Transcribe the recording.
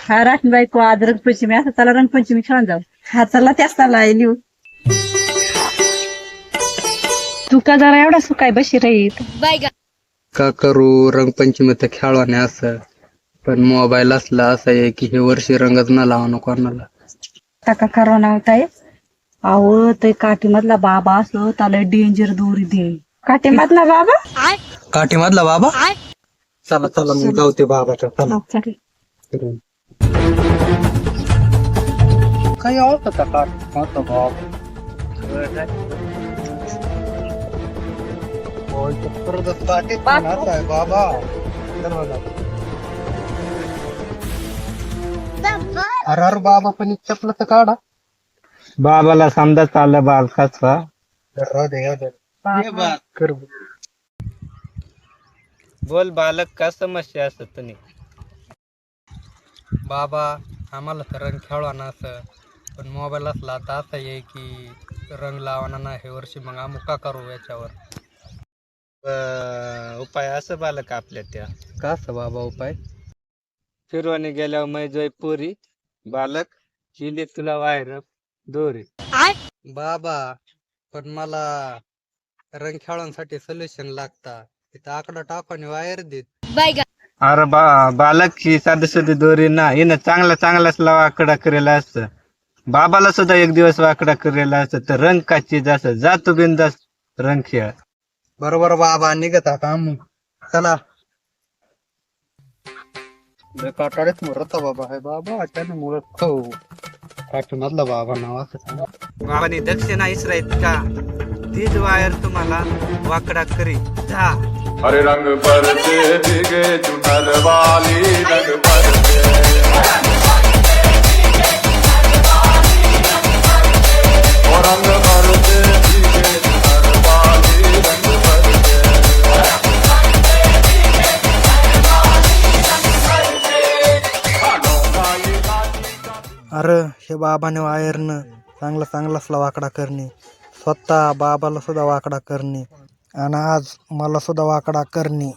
हा राखण बायको आज रंगपंचमी असं चला रंगपंचमी खेळून जाऊ. हा चला त्याच त्याला लिहू. तू का जरा एवढा सुकाय बशी राहीत. का करू रंगपंचमी तर खेळवाने असं पण मोबाईल असला असं आहे की हे वर्षी रंगच न लावणं कोणाला. टाका करोना होताय. अहो ते काठीमधला बाबा असो त्याला डेंजर दोरी दे. काठीमधला बाबा काठीमधला बाबा चला चला मी गावते बाबाच्या चला. हो, चालेल. काही आवडतं का काठीमधला बाबा बाबा अरे अरे बाबा पण चपलं तर काढा. बाबाला समजा चाललं बालकाचा. बोल बालक का समस्या असत तुम्ही. बाबा आम्हाला तर रंग खेळवाना असं पण मोबाईल असला तर असं आहे की रंग लावाना नाही हे वर्षी मग आम्ही का करू याच्यावर. उपाय असं बालक आपल्या त्या का असं बाबा उपाय. फिरवाने गेल्यावर मै जोय पुरी बालक चिले तुला वायर दोरी. बाबा पण मला रंग खेळण्यासाठी सोल्युशन लागता तिथं आकडा टाकून वायर देत. अरे बालक ही साधी साधी दोरी ना हिनं चांगलाच वाकडा करेला असतं. बाबाला सुद्धा एक दिवस वाकडा करेला असतं तर रंग का चीज असं जातो बिंदास रंग खेळ. बरोबर बाबा निघत का मग चला. काटाळीच मरत बाबा आहे बाबा त्याने मुळत खाऊ काठीमधला बाबा नाव असं. बाबानी दक्षिणा इसरायत का तीच वायर तुम्हाला वाकडा करी जा. हरे रंग परते भीगे चुनर वाली रंग परते और रंग परते भीगे चुनर वाली रंग परते. अरे हे बाबाने वायरनं चांगला वाकडा करणे स्वतः बाबाला सुद्धा वाकडा करणे आणि आज मला सुद्धा वाकडा करणे.